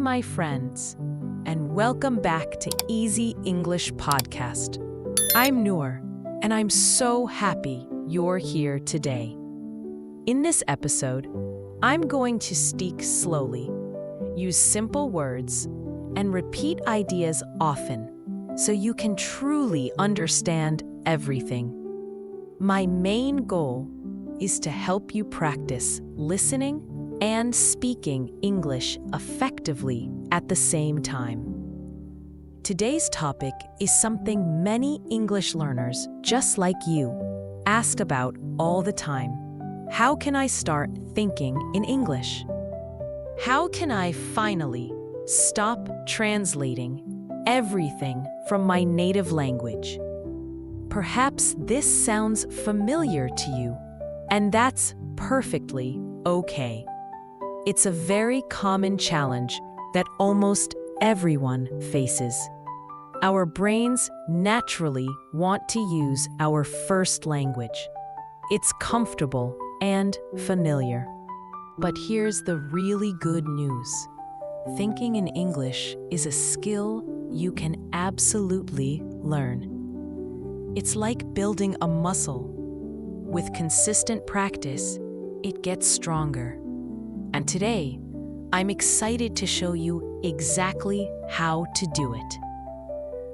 my friends, and welcome back to Easy English Podcast. I'm Noor, and I'm so happy you're here today. In this episode, I'm going to speak slowly, use simple words, and repeat ideas often so you can truly understand everything. My main goal is to help you practice listening and speaking English effectively at the same time. Today's topic is something many English learners, just like you, ask about all the time. How can I start thinking in English? How can I finally stop translating everything from my native language? Perhaps this sounds familiar to you, and that's perfectly okay. It's a very common challenge that almost everyone faces. Our brains naturally want to use our first language. It's comfortable and familiar. But here's the really good news. Thinking in English is a skill you can absolutely learn. It's like building a muscle. With consistent practice, it gets stronger. And today, I'm excited to show you exactly how to do it.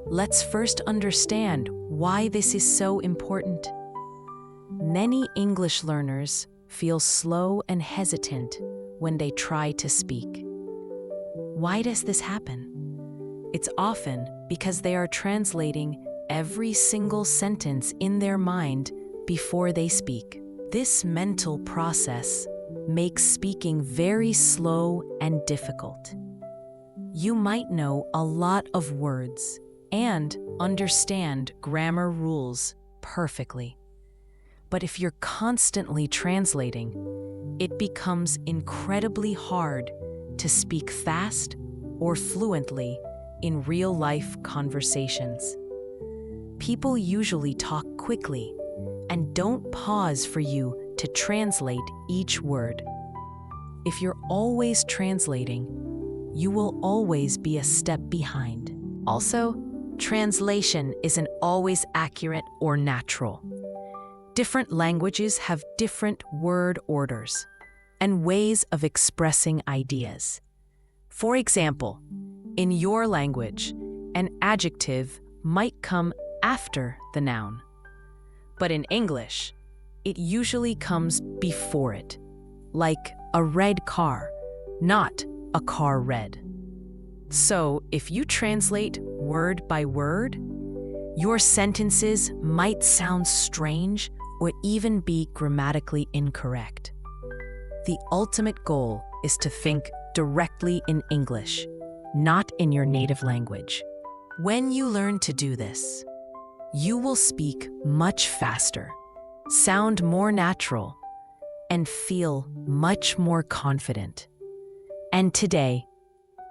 Let's first understand why this is so important. Many English learners feel slow and hesitant when they try to speak. Why does this happen? It's often because they are translating every single sentence in their mind before they speak. This mental process makes speaking very slow and difficult. You might know a lot of words and understand grammar rules perfectly. But if you're constantly translating, it becomes incredibly hard to speak fast or fluently in real-life conversations. People usually talk quickly and don't pause for you to translate each word. If you're always translating, you will always be a step behind. Also, translation isn't always accurate or natural. Different languages have different word orders and ways of expressing ideas. For example, in your language, an adjective might come after the noun. But in English, it usually comes before it, like a red car, not a car red. So if you translate word by word, your sentences might sound strange or even be grammatically incorrect. The ultimate goal is to think directly in English, not in your native language. When you learn to do this, you will speak much faster, sound more natural, and feel much more confident. And today,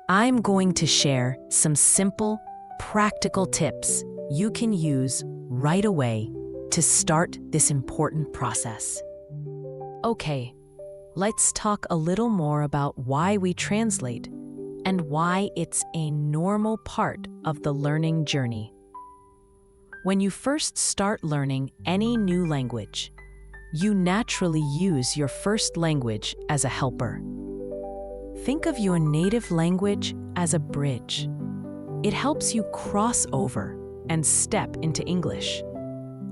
I'm going to share some simple, practical tips you can use right away to start this important process. Okay, let's talk a little more about why we translate and why it's a normal part of the learning journey. When you first start learning any new language, you naturally use your first language as a helper. Think of your native language as a bridge. It helps you cross over and step into English.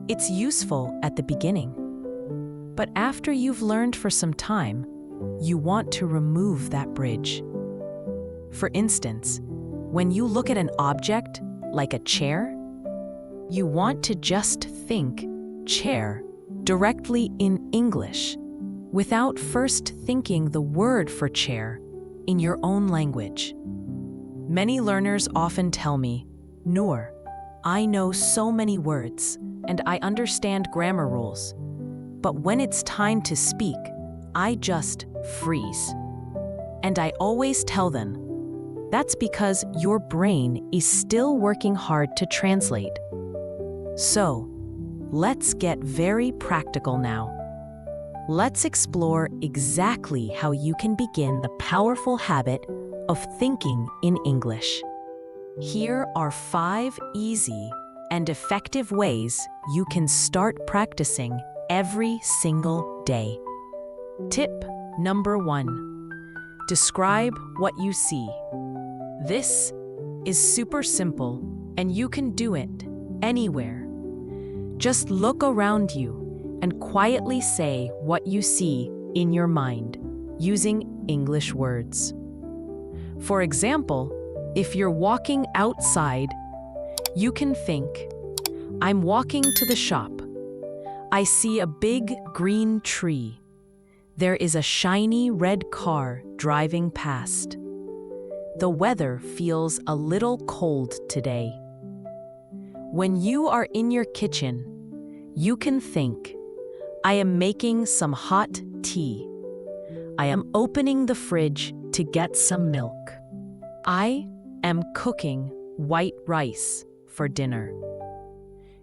It's useful at the beginning. But after you've learned for some time, you want to remove that bridge. For instance, when you look at an object, like a chair, you want to just think chair directly in English without first thinking the word for chair in your own language. Many learners often tell me, Noor, I know so many words and I understand grammar rules, but when it's time to speak, I just freeze. And I always tell them, that's because your brain is still working hard to translate. So, let's get very practical now. Let's explore exactly how you can begin the powerful habit of thinking in English. Here are 5 easy and effective ways you can start practicing every single day. Tip number 1. Describe what you see. This is super simple, and you can do it anywhere. Just look around you and quietly say what you see in your mind using English words. For example, if you're walking outside, you can think, "I'm walking to the shop. I see a big green tree. There is a shiny red car driving past. The weather feels a little cold today." When you are in your kitchen, you can think, "I am making some hot tea. I am opening the fridge to get some milk. I am cooking white rice for dinner."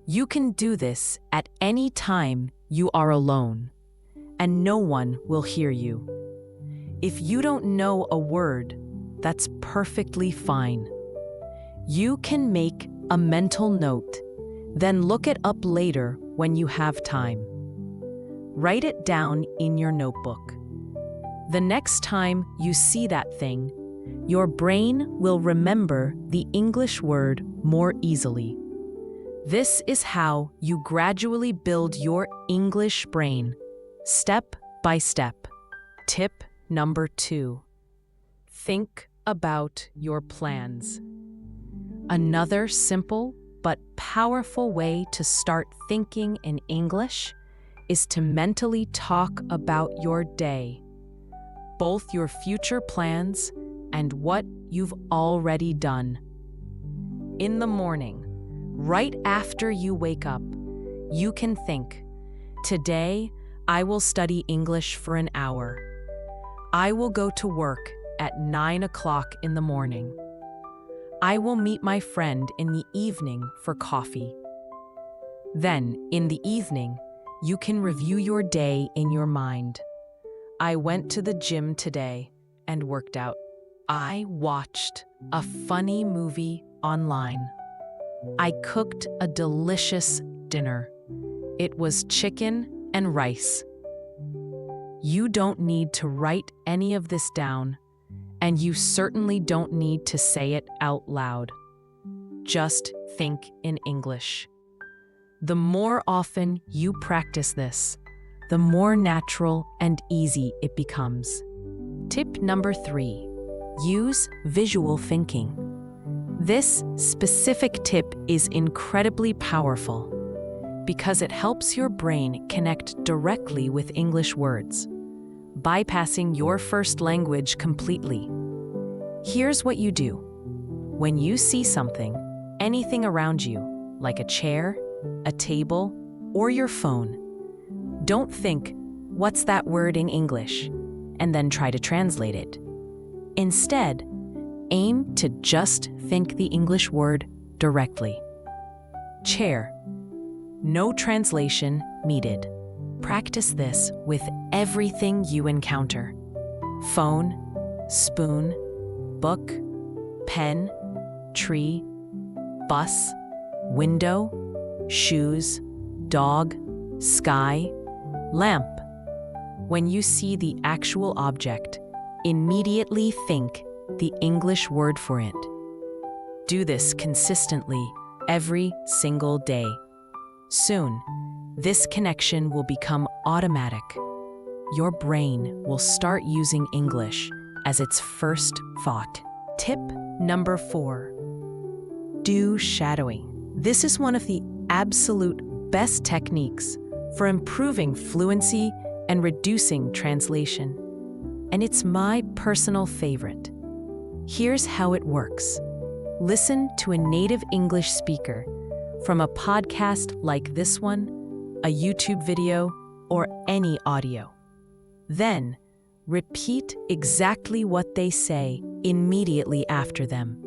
You can do this at any time you are alone, and no one will hear you. If you don't know a word, that's perfectly fine. You can make a mental note, then look it up later when you have time. Write it down in your notebook. The next time you see that thing, your brain will remember the English word more easily. This is how you gradually build your English brain, step by step. Tip number 2. Think about your plans. Another simple but powerful way to start thinking in English is to mentally talk about your day, both your future plans and what you've already done. In the morning, right after you wake up, you can think, "Today, I will study English for an hour. I will go to work at 9 o'clock in the morning. I will meet my friend in the evening for coffee." Then, in the evening, you can review your day in your mind. "I went to the gym today and worked out. I watched a funny movie online. I cooked a delicious dinner. It was chicken and rice." You don't need to write any of this down, and you certainly don't need to say it out loud. Just think in English. The more often you practice this, the more natural and easy it becomes. Tip number 3. Use visual thinking. This specific tip is incredibly powerful because it helps your brain connect directly with English words, bypassing your first language completely. Here's what you do. When you see something, anything around you, like a chair, a table, or your phone, don't think, "What's that word in English?" and then try to translate it. Instead, aim to just think the English word directly. Chair. No translation needed. Practice this with everything you encounter. Phone, spoon, book, pen, tree, bus, window, shoes, dog, sky, lamp. When you see the actual object, immediately think the English word for it. Do this consistently every single day. Soon, this connection will become automatic. Your brain will start using English as its first thought. Tip number 4. Do shadowing. This is one of the absolute best techniques for improving fluency and reducing translation. And it's my personal favorite. Here's how it works. Listen to a native English speaker from a podcast like this one, a YouTube video, or any audio. Then, repeat exactly what they say immediately after them.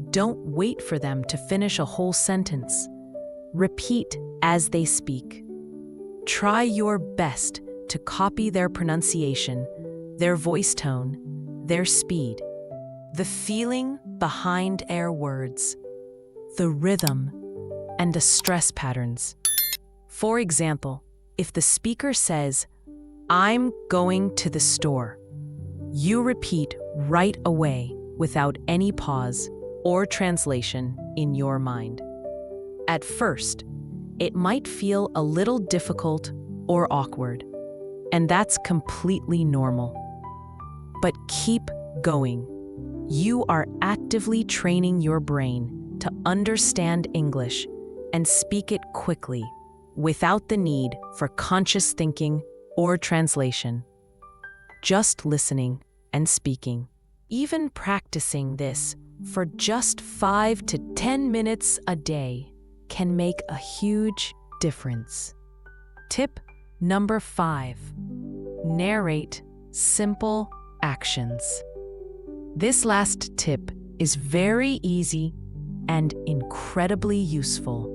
Don't wait for them to finish a whole sentence. Repeat as they speak. Try your best to copy their pronunciation, their voice tone, their speed. the feeling behind their words, the rhythm, and the stress patterns. For example, if the speaker says, "I'm going to the store," you repeat right away without any pause or translation in your mind. At first, it might feel a little difficult or awkward, and that's completely normal. But keep going. You are actively training your brain to understand English and speak it quickly without the need for conscious thinking or translation. Just listening and speaking. Even practicing this for just 5 to 10 minutes a day can make a huge difference. Tip number 5. Narrate simple actions. This last tip is very easy and incredibly useful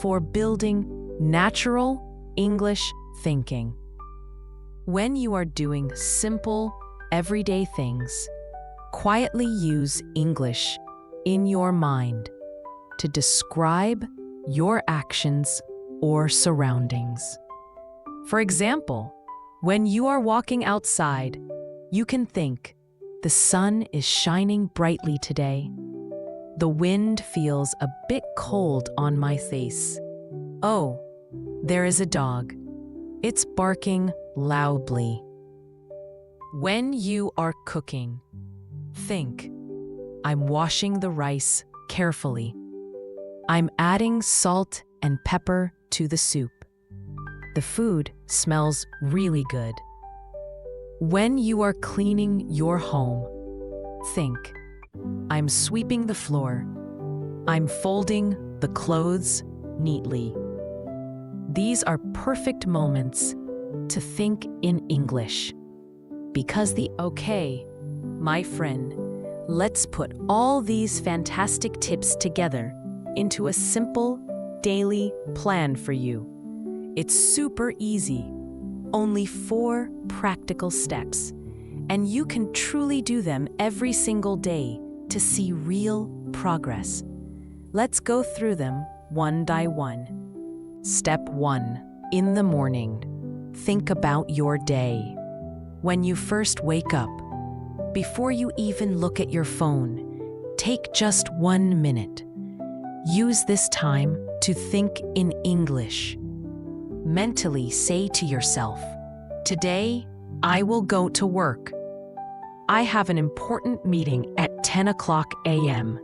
for building natural English thinking. When you are doing simple, everyday things, quietly use English in your mind to describe your actions or surroundings. For example, when you are walking outside, you can think, "The sun is shining brightly today. The wind feels a bit cold on my face. Oh, there is a dog. It's barking loudly." When you are cooking, think, "I'm washing the rice carefully. I'm adding salt and pepper to the soup. The food smells really good." When you are cleaning your home, think, "I'm sweeping the floor. I'm folding the clothes neatly." These are perfect moments to think in English. Okay, my friend, let's put all these fantastic tips together into a simple daily plan for you. It's super easy, only 4 practical steps, and you can truly do them every single day to see real progress. Let's go through them one by one. Step 1. In the morning, think about your day. When you first wake up, before you even look at your phone, take just 1 minute. Use this time to think in English. Mentally say to yourself, "Today, I will go to work. I have an important meeting at 10 o'clock a.m.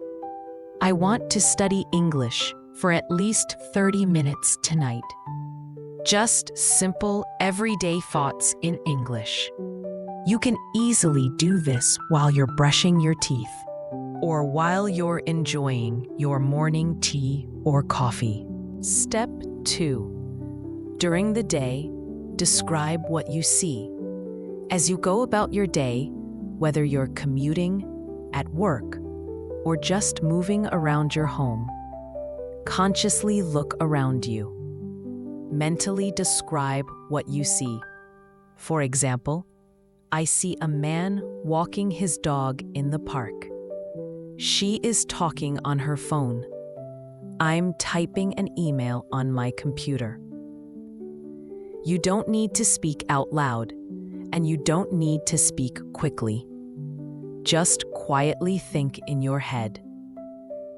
I want to study English for at least 30 minutes tonight." Just simple, everyday thoughts in English. You can easily do this while you're brushing your teeth or while you're enjoying your morning tea or coffee. Step 2. During the day, describe what you see. As you go about your day, whether you're commuting, at work, or just moving around your home, consciously look around you. Mentally describe what you see. For example, "I see a man walking his dog in the park. She is talking on her phone. I'm typing an email on my computer." You don't need to speak out loud, and you don't need to speak quickly. Just quietly think in your head.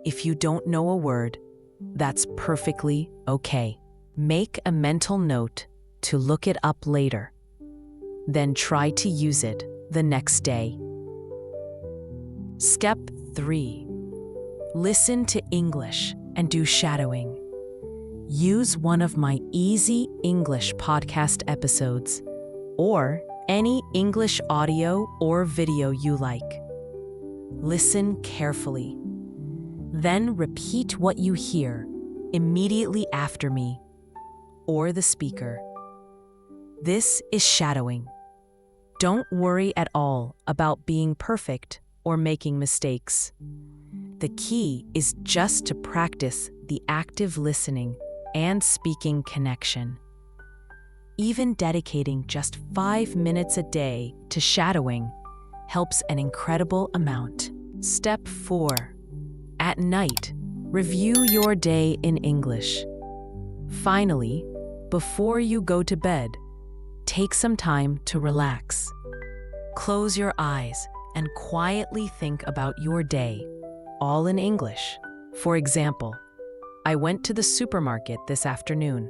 If you don't know a word, that's perfectly okay. Make a mental note to look it up later. Then try to use it the next day. Step 3. Listen to English and do shadowing. Use one of my easy English podcast episodes or any English audio or video you like. Listen carefully. Then repeat what you hear immediately after me or the speaker. This is shadowing. Don't worry at all about being perfect or making mistakes. The key is just to practice the active listening and speaking connection. Even dedicating just 5 minutes a day to shadowing helps an incredible amount. Step 4. At night, review your day in English. Finally, before you go to bed, take some time to relax. Close your eyes and quietly think about your day, all in English. For example, I went to the supermarket this afternoon.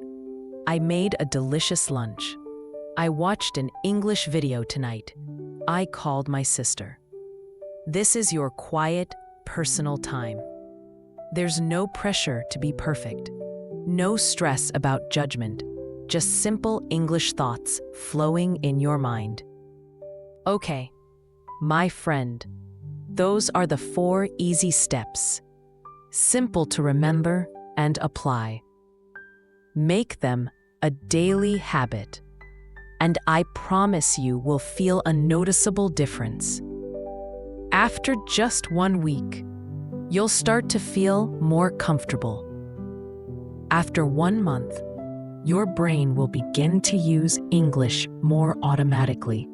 I made a delicious lunch. I watched an English video tonight. I called my sister. This is your quiet, personal time. There's no pressure to be perfect. No stress about judgment. Just simple English thoughts flowing in your mind. Okay, my friend, those are the 4 easy steps. Simple to remember and apply. Make them a daily habit, and I promise you will feel a noticeable difference. After just 1 week, you'll start to feel more comfortable. After 1 month, your brain will begin to use English more automatically.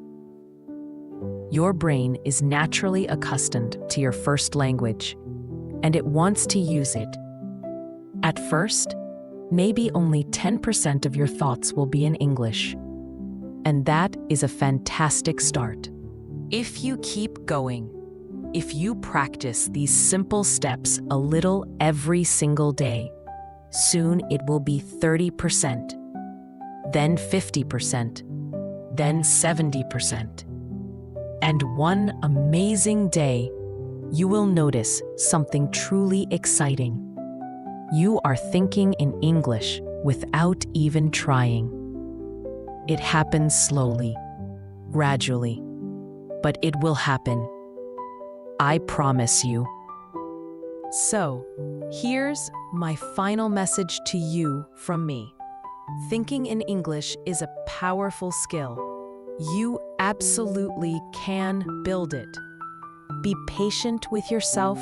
Your brain is naturally accustomed to your first language, and it wants to use it. At first, maybe only 10% of your thoughts will be in English, and that is a fantastic start. If you keep going, if you practice these simple steps a little every single day, soon it will be 30%, then 50%, then 70%. And one amazing day, you will notice something truly exciting. You are thinking in English without even trying. It happens slowly, gradually, but it will happen. I promise you. So, here's my final message to you from me. Thinking in English is a powerful skill. You absolutely can build it. Be patient with yourself,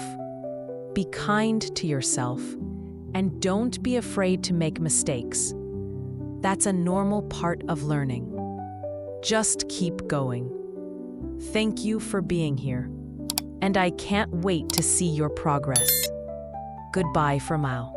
be kind to yourself, and don't be afraid to make mistakes. That's a normal part of learning. Just keep going. Thank you for being here, and I can't wait to see your progress. Goodbye for now.